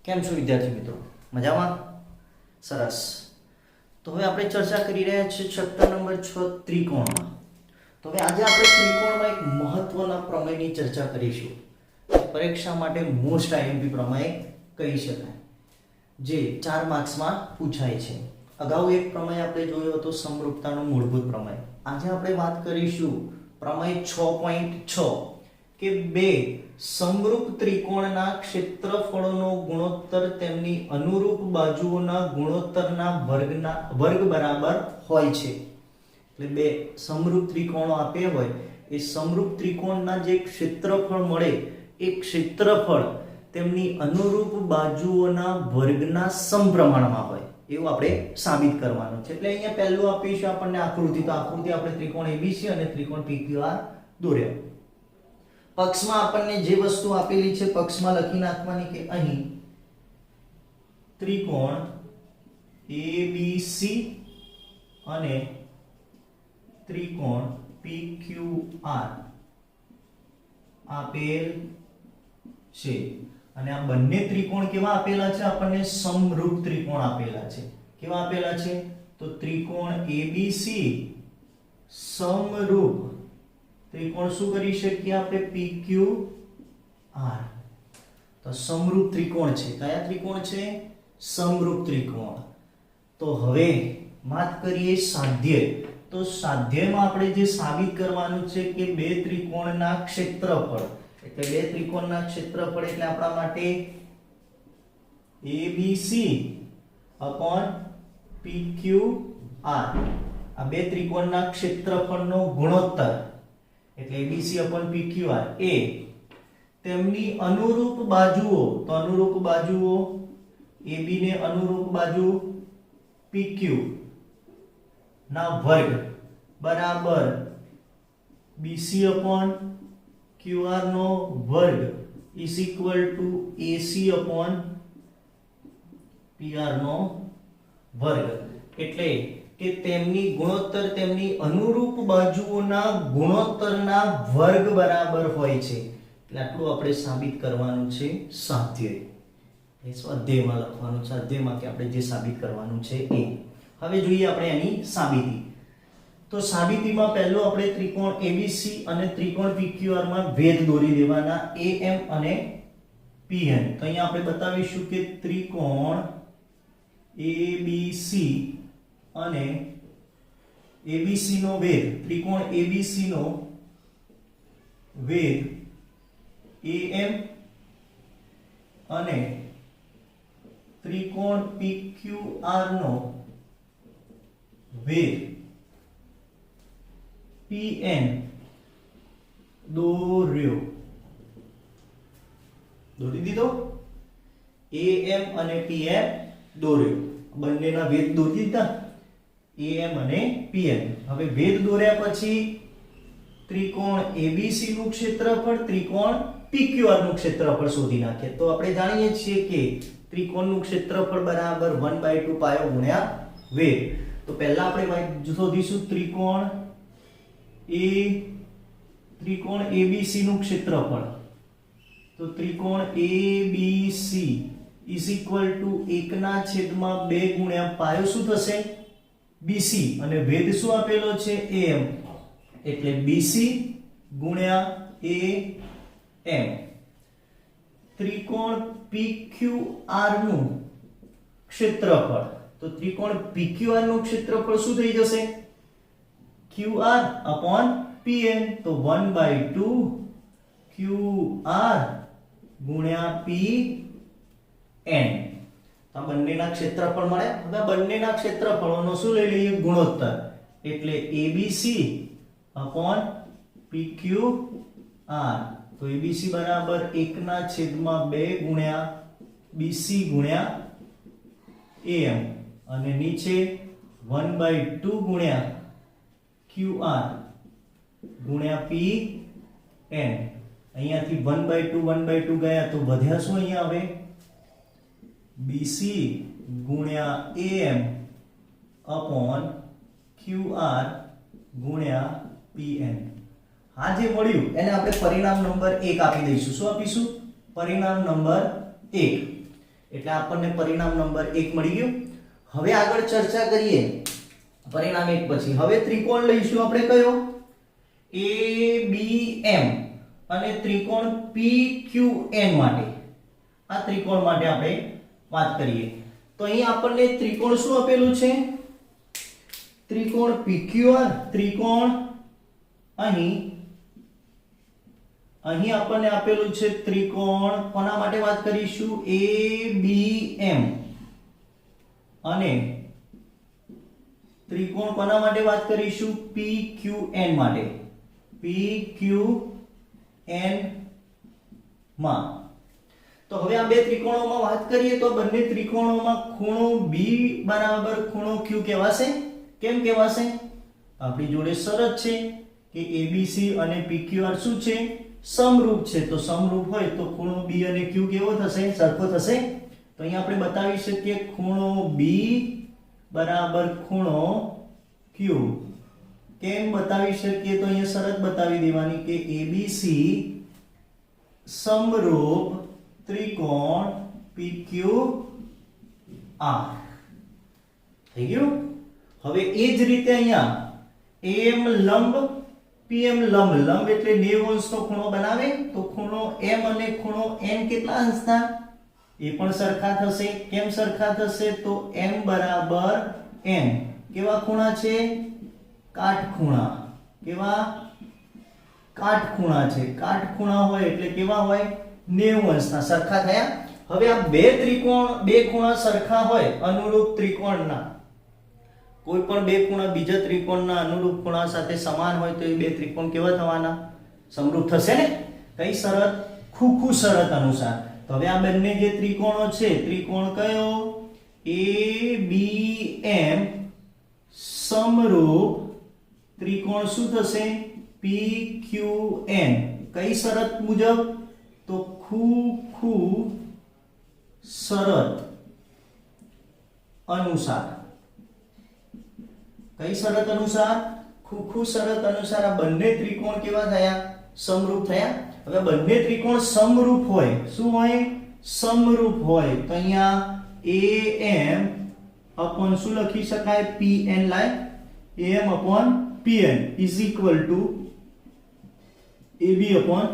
કેમ છો વિદ્યાર્થી મિત્રો? મજામાં? સરસ. તો હવે આપણે ચર્ચા કરી રહ્યા છીએ ચેપ્ટર નંબર 6 ત્રિકોણમાં. તો હવે આજે આપણે ત્રિકોણમાં એક મહત્વના પ્રમેયની ચર્ચા કરીશું. પરીક્ષા માટે મોસ્ટ આઈએમપી પ્રમેય કહી શકાય, જે 4 માર્ક્સમાં પૂછાય છે. અગાઉ એક પ્રમેય આપણે જોયો હતો, સમરૂપતાનો મૂળભૂત પ્રમેય. આજે આપણે વાત કરીશું પ્રમેય 6.6 કે બે સમરૂપ ત્રિકોણના ક્ષેત્રફળોનો ગુણોત્તર તેમની અનુરૂપ બાજુઓના ગુણોત્તરના વર્ગ બરાબર હોય છે. એટલે બે સમરૂપ ત્રિકોણો આપ્યા હોય, એ સમરૂપ ત્રિકોણના જે ક્ષેત્રફળ મળે એ ક્ષેત્રફળ તેમની અનુરૂપ બાજુઓના વર્ગના સમપ્રમાણમાં હોય એવું આપણે સાબિત કરવાનું છે. એટલે અહીંયા પહેલું આપ્યું છે આપણને આકૃતિ. તો આકૃતિ આપણે ત્રિકોણ ABC અને ત્રિકોણ PQR દોર્યા. પક્ષમાં આપણને જે વસ્તુ આપેલી છે પક્ષમાં લખી નાખવાની કે અહીં ત્રિકોણ ABC અને ત્રિકોણ PQR આપેલ છે. અને આ બંને ત્રિકોણ કેવા આપેલા છે? આપણને સમરૂપ ત્રિકોણ આપેલા છે. કેવા આપેલા છે? તો ત્રિકોણ ABC સમરૂપ ત્રિકોણ શું કરી શકીએ આપણે? PQR. તો સમરૂપ ત્રિકોણ છે. કયા ત્રિકોણ છે? સમરૂપ ત્રિકોણ. તો હવે વાત કરીએ સાધ્ય. તો સાધ્યમાં આપણે જે સાબિત કરવાનું છે કે બે ત્રિકોણના ક્ષેત્રફળ, એટલે બે ત્રિકોણના ક્ષેત્રફળ એટલે આપણા માટે ABC PQR. આ બે ત્રિકોણના ક્ષેત્રફળનો ગુણોત્તર એટલે ABC PQR એ તેમની અનુરૂપ બાજુઓ, તો અનુરૂપ બાજુઓ AB ને અનુરૂપ બાજુ PQ ના વર્ગ બરાબર BC QR નો વર્ગ is equal to AC PR નો વર્ગ. એટલે કે તેમની ગુણોત્તર તેમની અનુરૂપ બાજુઓના ગુણોત્તરના વર્ગ બરાબર હોય છે. એટલે આટલું આપણે સાબિત કરવાનું છે સાધ્ય. એ સ્વાધ્યાયમાં લખવાનું છે, અધ્યાયમાં કે આપણે જે સાબિત કરવાનું છે એ. હવે જોઈએ આપણે એની સાબિતી. તો સાબિતીમાં પહેલો આપણે ત્રિકોણ ABC અને ત્રિકોણ PQR માં ભેદ દોરી દેવાના, AM અને PN. તો અહીંયા આપણે બતાવીશું કે ત્રિકોણ ABC અને ABC નો વેધ, ત્રિકોણ ABC નો વેધ AM અને ત્રિકોણ PQR નો વેધ PN દોરી દીધો. AM અને PN દોર્યો, બંનેના વેધ દોરી દીધા, AM અને PN. હવે વેધ દોર્યા પછી ત્રિકોણ ABC નું ક્ષેત્રફળ, ત્રિકોણ PQR નું ક્ષેત્રફળ શોધી નાખીએ. તો આપણે જાણીએ છીએ કે ત્રિકોણનું ક્ષેત્રફળ બરાબર 1/2 પાયો ગુણ્યા વેધ. તો પહેલા આપણે શોધીશું ત્રિકોણ ABC નું ક્ષેત્રફળ. તો ત્રિકોણ ABC is equal to 1/2 ગુણ્યા પાયો શું થશે? BC અને વેધ શું આપેલો છે? AM. એટલે BC ગુણ્યા AM. ત્રિકોણ PQR નું ક્ષેત્રફળ. તો ત્રિકોણ PQR નું ક્ષેત્રફળ શું થઈ જશે? QR PN. તો 1/2 QR ગુણ્યા PN. આ બંનેના ક્ષેત્રફળ મળે. હવે બંનેના ક્ષેત્રફળોનો શું લઈ લઈએ? ગુણોત્તર. એટલે ABC PQR. તો ABC બરાબર 1/2 ગુણ્યા BC ગુણ્યા AM અને નીચે 1/2 ગુણ્યા QR ગુણ્યા PN. અહીંયાથી 1/2 ગયા તો વધ્યા શું? અહીંયા હવે BC ગુણ્યા AM QR ગુણ્યા PN. આ જે મળ્યું એને આપણે પરિણામ નંબર 1 આપી દઈશું. શું આપીશું? પરિણામ નંબર 1. એટલે આપણને પરિણામ નંબર 1 મળી ગયું. હવે આગળ ચર્ચા કરીએ પરિણામ 1 પછી. હવે ત્રિકોણ લઈશું આપણે કયો? ABM અને ત્રિકોણ PQN માટે. આ ત્રિકોણ માટે આપણે વાત કરીએ તો અહીં આપણને ત્રિકોણ શું આપેલું છે? ત્રિકોણ PQR, ત્રિકોણ અહીં આપણને આપેલું છે ત્રિકોણ, કોના માટે વાત કરીશું? ABM અને ત્રિકોણ કોના માટે વાત કરીશું? PQN માટે. PQN માં તો હવે આ બે ત્રિકોણોમાં વાત કરીએ તો બંને ત્રિકોણોમાં ખૂણો B બરાબર ખૂણો Q કહેવાશે. કેમ કહેવાશે? આપણી જોડે શરત છે કે ABC અને PQR શું છે? સમરૂપ છે. તો સમરૂપ હોય તો ખૂણો B અને Q કેવો થશે? સરખો થશે. તો અહીં આપણે બતાવી શકીએ ખૂણો B બરાબર ખૂણો Q. કેમ બતાવી શકીએ? તો અહીંયા શરત બતાવી દેવાની કે ABC સમરૂપ ત્રિકોણ PQR. થઈ ગયું? હવે એ જ રીતે અહીંયા AM લંબ PM લંબ. લંબ એટલે 90 અંશનો ખૂણો બનાવે તો ખૂણો M અને ખૂણો N કેટલા અંશના? એ પણ સરખા થશે. કેમ સરખા થશે? તો M બરાબર N. કેવા ખૂણા છે? કાટખૂણા. કેવા? કાટખૂણા છે. કાટખૂણા હોય એટલે કેવા હોય? 90 અંશના. સરખા થયા. હવે આ બે ખૂણા સરખા હોય અનુરૂપ ત્રિકોણના, કોઈ પણ બે ખૂણા બીજા ત્રિકોણના અનુરૂપ ખૂણા સાથે સમાન હોય તો એ બે ત્રિકોણ કેવા થવાના? સમરૂપ થશે ને. કઈ શરત? ખુખુ શરત અનુસાર. તો હવે આ બંને જે ત્રિકોણો છે, ત્રિકોણ કયો? ABM સમરૂપ ત્રિકોણ શું થશે? PQN. કઈ શરત મુજબ? તો ખુખુ શરત અનુસાર. કઈ શરત અનુસાર? ખુખુ શરત અનુસાર આ બંને ત્રિકોણ કેવા થયા? સમરૂપ થયા. હવે બંને ત્રિકોણ સમરૂપ હોય, શું હોય? સમરૂપ હોય તો અહીંયા AM upon શું લખી શકાય? PN લાય. AM upon PN is equal to AB upon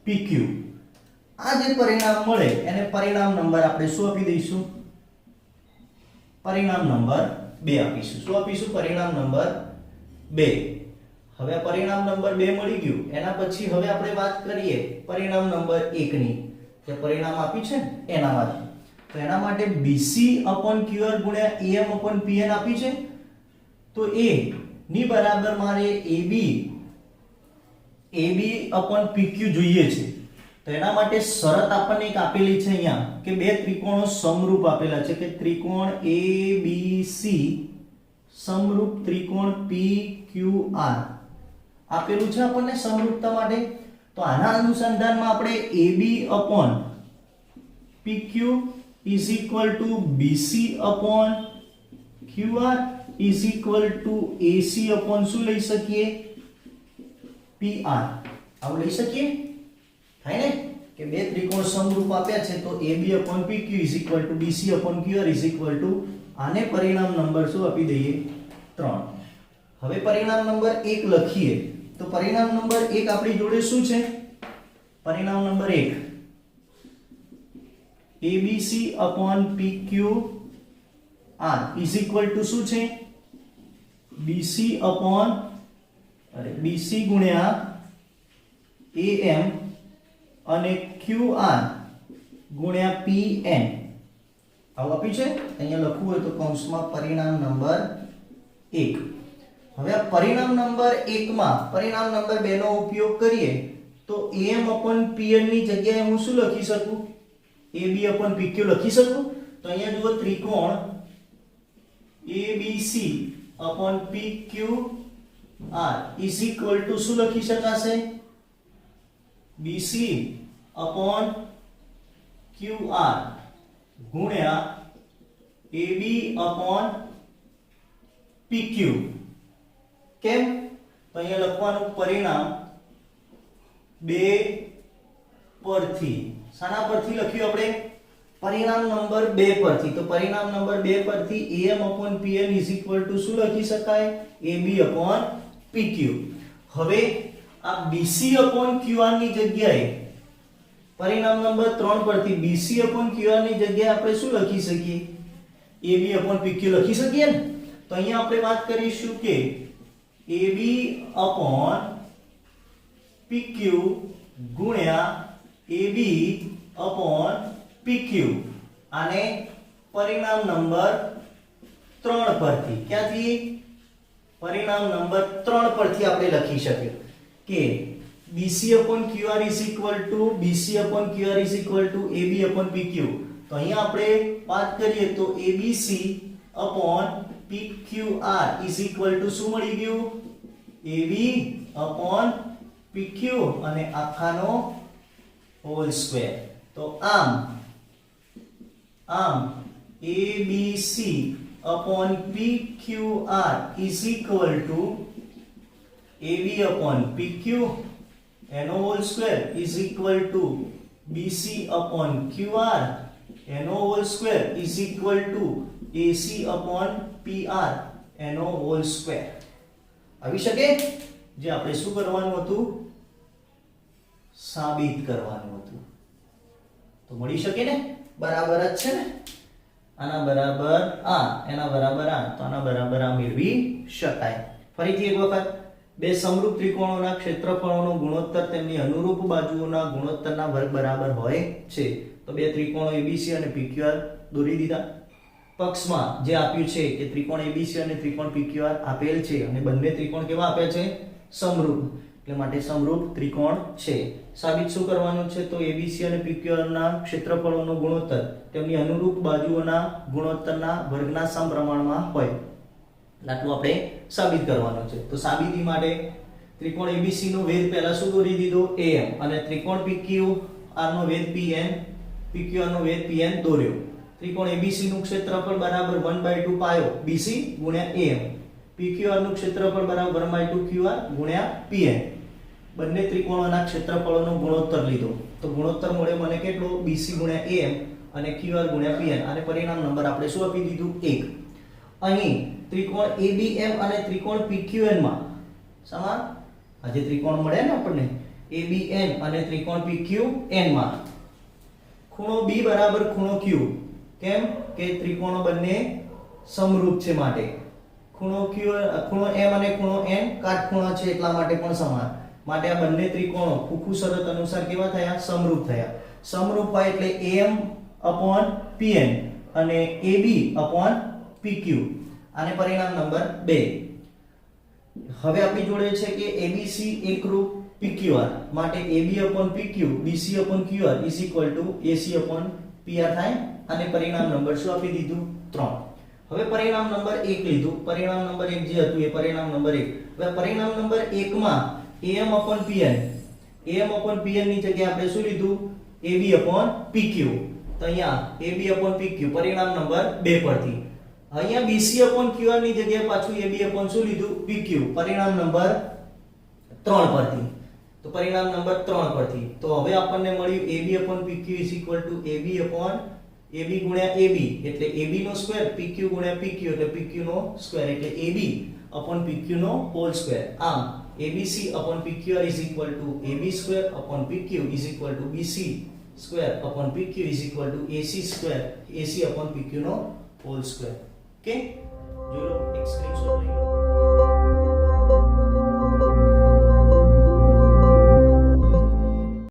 PQ. આ જે પરિણામ મળે એને પરિણામ નંબર આપણે શું આપી દઈશું? પરિણામ નંબર 2 આપીશું. શું આપીશું? પરિણામ નંબર 2. હવે આ પરિણામ નંબર 2 મળી ગયું. એના પછી હવે આપણે વાત કરીએ પરિણામ નંબર 1 ની. જે પરિણામ આપ્યું છે એના માટે. તો એના માટે BC upon QR ગુણ્યા AM upon PN આપ્યું છે. તો A ની બરાબર મારે AB upon PQ જોઈએ છે. તો એના માટે શરત આપણને એક આપેલી છે અહીંયા કે બે ત્રિકોણો સમરૂપ આપેલા છે કે ત્રિકોણ ABC સમરૂપ ત્રિકોણ PQR આપેલું છે આપણને સમરૂપતા માટે. તો આના અનુસંધાનમાં આપણે AB upon PQ is equal to BC upon QR is equal to AC upon શું લઈ શકીએ? PR. આવું લઈ શકીએ? થાય ને કે બે ત્રિકોણ સમરૂપ આપ્યા છે તો AB upon PQ is equal to BC upon QR is equal to આને પરિણામ નંબર શું આપી દઈએ? 3. હવે પરિણામ નંબર 1 લખીએ તો પરિણામ નંબર 1 આપણી જોડે શું છે? પરિણામ number 1 ABC upon PQR is equal to શું છે? BC ગુણ્યા AM અને QR ગુણ્યા PN. આવું આપ્યું છે. અહીંયા લખવું હોય તો કૌંસમાં પરિણામ નંબર 1. હવે આ પરિણામ નંબર 1 માં પરિણામ નંબર 2 નો ઉપયોગ કરીએ તો AM upon PN ની જગ્યાએ હું શું લખી શકું? AB upon PQ લખી શકું. તો અહીંયા જુઓ ત્રિકોણ ABC upon PQR is equal to શું લખી શકાશે? BC upon QR ગુણ્યા AB upon PQ. કેમ? તો અહીંયા લખવાનું પરિણામ 2 પરથી. શાના પરથી લખ્યું આપણે? પરિણામ નંબર 2 પરથી, તો પરિણામ નંબર 2 પરથી am/pn શું લખી શકાય? ab/pq. હવે આ bc/qr ની જગ્યાએ પરિણામ નંબર 3 પરથી bc/qr ની જગ્યાએ આપણે શું લખી શકીએ? ab/pq લખી શકીએ ને. તો અહીંયા આપણે વાત કરીશું કે ab/pq ગુણ્યા ab/pq. આને પરિણામ નંબર 3 પરથી, ક્યાંથી? પરિણામ નંબર 3 પરથી આપણે લખી શકીએ કે bc/qr ab/pq. તો અહીંયા આપણે વાત કરીએ તો abc/pqr શું મળી ગયું? ab/pq અને આખાનો હોલ સ્ક્વેર. તો આમ abc/pqr ab/pq એનો હોલ સ્ક્વેર bc/qr એનો હોલ સ્ક્વેર ac/pr એનો હોલ સ્ક્વેર આવી શકે. જે આપણે શું કરવાનું હતું? સાબિત કરવાનું હતું. તો મળી શકે ને? બરાબર જ છે ને. આના બરાબર આ, એના બરાબર આ, તો આના બરાબર આ મેળવી શકાય. ફરીથી એક વખત, બે સમરૂપ ત્રિકોણોના ક્ષેત્રફળોનો ગુણોત્તર તેમની અનુરૂપ બાજુઓના ગુણોત્તરના વર્ગ બરાબર હોય છે. તો બે ત્રિકોણો ABC અને PQR દોરી દીધા. પક્ષમાં જે આપ્યું છે કે ત્રિકોણ ABC અને ત્રિકોણ PQR આપેલ છે અને બંને ત્રિકોણ કેવા આપ્યા છે? સમરૂપ. એટલે માટે સમરૂપ ત્રિકોણ છે. સાબિત શું કરવાનું છે? તો ABC અને PQR ના ક્ષેત્રફળોનો ગુણોત્તર તેમની અનુરૂપ બાજુઓના ગુણોત્તરના વર્ગના સમપ્રમાણમાં હોય. આટલું આપણે સાબિત કરવાનું છે. તો સાબિતી માટે ત્રિકોણ ABC નો વેધ પહેલા શું દોરી દીધો? AM. અને ત્રિકોણ PQR નો વેધ PN, PQR નો વેધ PN દોર્યો. ત્રિકોણ ABC નું ક્ષેત્રફળ બરાબર 1/2 પાયો BC ગુણ્યા AM. PQR નું ક્ષેત્રફળ બરાબર 1/2 QR ગુણ્યા PN. બંને ત્રિકોણોના ક્ષેત્રફળોનો ગુણોત્તર લીધો. તો ગુણોત્તર મળ્યો મને કેટલો? BC ગુણ્યા AM અને QR ગુણ્યા PN. અને પરિણામ નંબર આપણે શું આપી દીધું? 1. અહીં ત્રિકોણ ABM અને ત્રિકોણ PQN માં સમાન આ જે ત્રિકોણ મળ્યા ને આપણને ABN અને ત્રિકોણ PQN માં ખૂણો B બરાબર ખૂણો Q. કેમ કે ત્રિકોણો બંને સમરૂપ છે માટે. ખૂણો M અને ખૂણો N કાટખૂણા છે એટલા માટે પણ સમાન. માટે આ બંને ત્રિકોણો ખુખુ શરત અનુસાર કેવા થયા? સમરૂપ થયા. સમરૂપ હોય એટલે AM/PN અને AB/PQ. આને પરિણામ નંબર 2. હવે આપણી જોડે છે કે ABC એકરૂપ PQR માટે AB/PQ BC/QR AC/PR થાય. અને પરિણામ નંબર શું આપી દીધું? 3. હવે પરિણામ નંબર 1 લીધું. પરિણામ નંબર 1 જે હતું એ પરિણામ નંબર 1. હવે પરિણામ નંબર 1 માં AM/PN ની જગ્યાએ આપણે શું લીધું? AB/PQ. તો અહીંયા AB/PQ પરિણામ નંબર 2 પરથી. અહીંયા BC/QR ની જગ્યાએ પાછું AB/ શું લીધું? PQ પરિણામ નંબર 3 પરથી. તો પરિણામ નંબર 3 પરથી. તો હવે આપણને મળ્યું AB/PQ AB ગુણ્યા AB એટલે AB નો સ્ક્વેર, PQ ગુણ્યા PQ એટલે PQ નો સ્ક્વેર એટલે AB/PQ નો હોલ સ્ક્વેર. આમ ABC/PQR AB square upon PQ BC square upon PQ AC/PQ નો હોલ સ્ક્વેર. ઓકે, જોઈ લો, એક સ્ક્રીનશોટ લઈ લો.